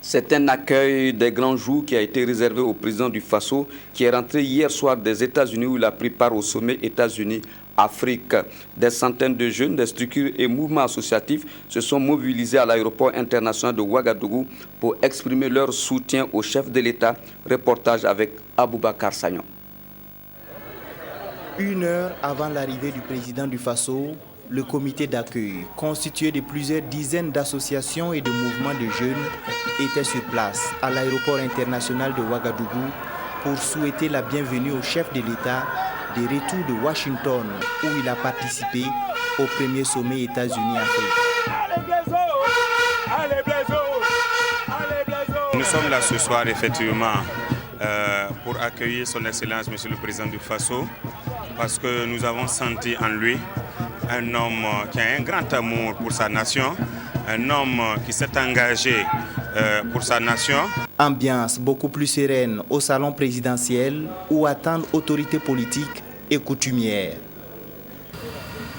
C'est un accueil des grands jours qui a été réservé au président du Faso qui est rentré hier soir des États-Unis où il a pris part au sommet États-Unis-Afrique. Des centaines de jeunes, des structures et mouvements associatifs se sont mobilisés à l'aéroport international de Ouagadougou pour exprimer leur soutien au chef de l'État. Reportage avec Aboubakar Sagnon. 1 heure avant l'arrivée du président du Faso, le comité d'accueil, constitué de plusieurs dizaines d'associations et de mouvements de jeunes, était sur place à l'aéroport international de Ouagadougou pour souhaiter la bienvenue au chef de l'État de retour de Washington où il a participé au premier sommet États-Unis-Afrique. Nous sommes là ce soir effectivement pour accueillir son Excellence Monsieur le Président du Faso parce que nous avons senti en lui un homme qui a un grand amour pour sa nation, un homme qui s'est engagé pour sa nation. Ambiance beaucoup plus sereine au salon présidentiel où attendent autorités politiques et coutumières.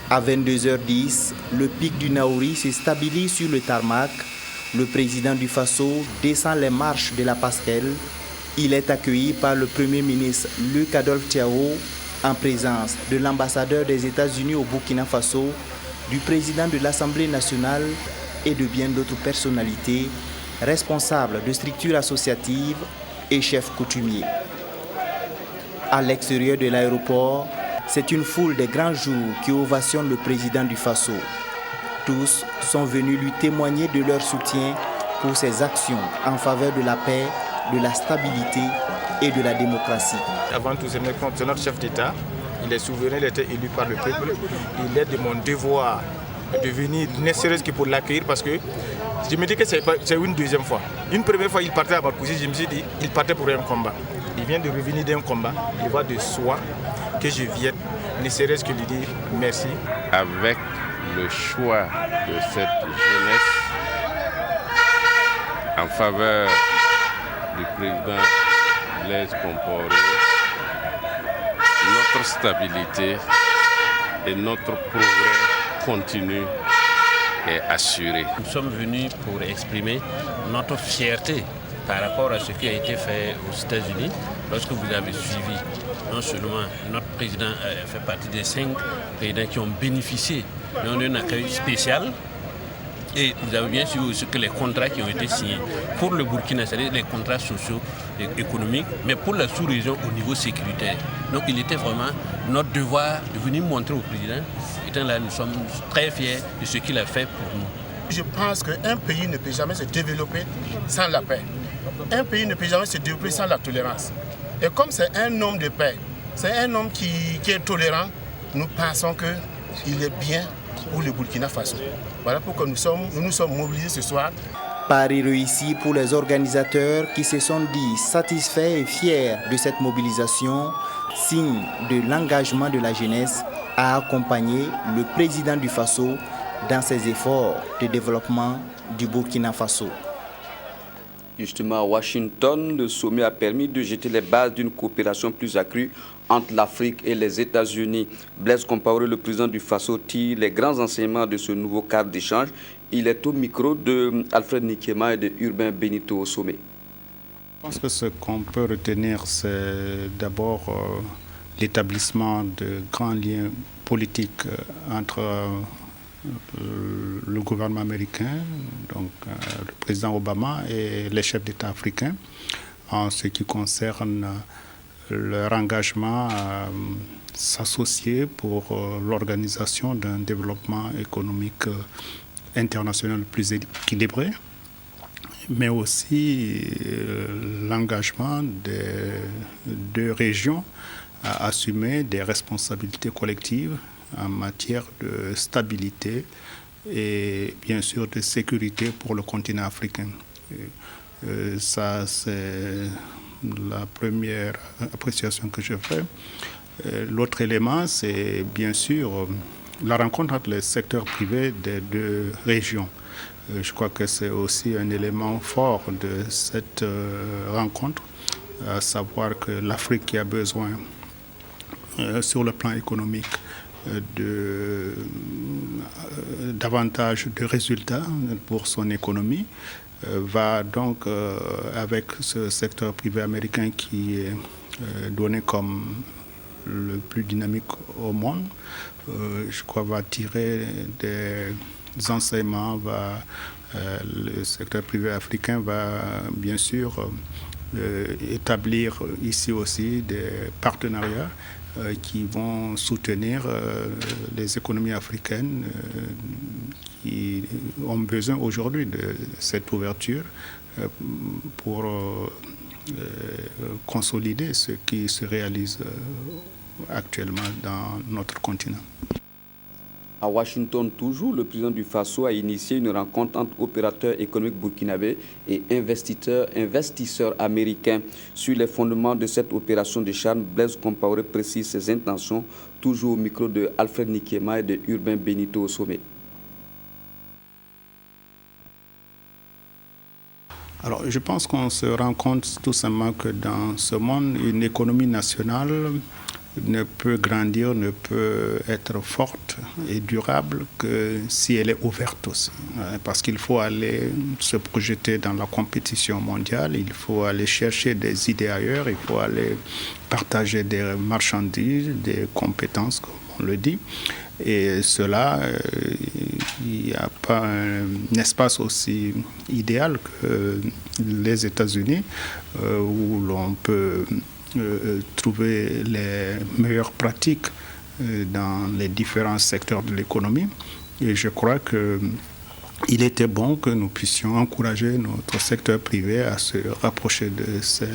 À 22h10, le pic du Naouri se stabilise sur le tarmac. Le président du Faso descend les marches de la passerelle. Il est accueilli par le Premier ministre Luc Adolphe Thiaw en présence de l'ambassadeur des États-Unis au Burkina Faso, du président de l'Assemblée nationale et de bien d'autres personnalités, responsables de structures associatives et chefs coutumiers. À l'extérieur de l'aéroport, c'est une foule de grands jours qui ovationne le président du Faso. Tous sont venus lui témoigner de leur soutien pour ses actions en faveur de la paix, de la stabilité et de la démocratie. Avant tout, c'est notre chef d'État. Il est souverain, il a été élu par le peuple. Il est de mon devoir de venir, ne serait-ce que pour l'accueillir, parce que je me dis que c'est une deuxième fois. Une première fois, il partait à Marcoussis, je me suis dit il partait pour un combat. Il vient de revenir d'un combat. Il va de soi que je vienne, ne serait-ce que lui dire merci. Avec le choix de cette jeunesse en faveur du président Blaise Compaoré, notre stabilité et notre progrès continu est assuré. Nous sommes venus pour exprimer notre fierté par rapport à ce qui a été fait aux États-Unis. Lorsque vous avez suivi, non seulement notre président fait partie des 5 présidents qui ont bénéficié d'un accueil spécial, et vous avez bien suivi aussi que les contrats qui ont été signés pour le Burkina, c'est-à-dire les contrats sociaux et économiques, mais pour la sous-région au niveau sécuritaire. Donc il était vraiment notre devoir de venir montrer au président, étant là, nous sommes très fiers de ce qu'il a fait pour nous. Je pense qu'un pays ne peut jamais se développer sans la paix. Un pays ne peut jamais se développer sans la tolérance. Et comme c'est un homme de paix, c'est un homme qui est tolérant, nous pensons qu'il est bien pour le Burkina Faso. Voilà pourquoi nous nous sommes mobilisés ce soir. Pari réussi pour les organisateurs qui se sont dit satisfaits et fiers de cette mobilisation, signe de l'engagement de la jeunesse à accompagner le président du Faso dans ses efforts de développement du Burkina Faso. Justement, à Washington, le sommet a permis de jeter les bases d'une coopération plus accrue entre l'Afrique et les États-Unis. Blaise Compaoré, le président du Faso, tire les grands enseignements de ce nouveau cadre d'échange. Il est au micro de Alfred Nikema et de Urbain Benito au sommet. Je pense que ce qu'on peut retenir, c'est d'abord l'établissement de grands liens politiques entre le gouvernement américain, donc le président Obama et les chefs d'État africains en ce qui concerne leur engagement à s'associer pour l'organisation d'un développement économique international plus équilibré, mais aussi l'engagement des 2 régions à assumer des responsabilités collectives en matière de stabilité et bien sûr de sécurité pour le continent africain. Ça, c'est la première appréciation que je fais. L'autre élément, c'est bien sûr la rencontre entre les secteurs privés des 2 régions. Je crois que c'est aussi un élément fort de cette rencontre, à savoir que l'Afrique qui a besoin, sur le plan économique, davantage de résultats pour son économie, va donc, avec ce secteur privé américain qui est donné comme le plus dynamique au monde, je crois va tirer des enseignements, le secteur privé africain va bien sûr établir ici aussi des partenariats qui vont soutenir les économies africaines qui ont besoin aujourd'hui de cette ouverture pour consolider ce qui se réalise actuellement dans notre continent. À Washington, toujours, le président du Faso a initié une rencontre entre opérateurs économiques burkinabés et investisseurs américains. Sur les fondements de cette opération de charme, Blaise Compaoré précise ses intentions, toujours au micro de Alfred Nikiema et de Urbain Benito au sommet. Alors, je pense qu'on se rend compte tout simplement que dans ce monde, une économie nationale ne peut grandir, ne peut être forte et durable que si elle est ouverte aussi. Parce qu'il faut aller se projeter dans la compétition mondiale, il faut aller chercher des idées ailleurs, il faut aller partager des marchandises, des compétences, comme on le dit. Et cela, il n'y a pas un espace aussi idéal que les États-Unis où l'on peut trouver les meilleures pratiques dans les différents secteurs de l'économie. Et je crois qu'il était bon que nous puissions encourager notre secteur privé à se rapprocher de ces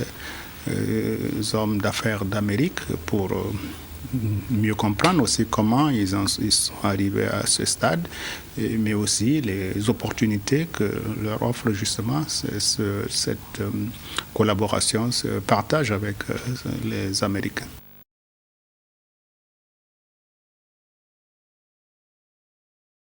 hommes d'affaires d'Amérique pour mieux comprendre aussi comment ils sont arrivés à ce stade, mais aussi les opportunités que leur offre justement cette collaboration, ce partage avec les Américains.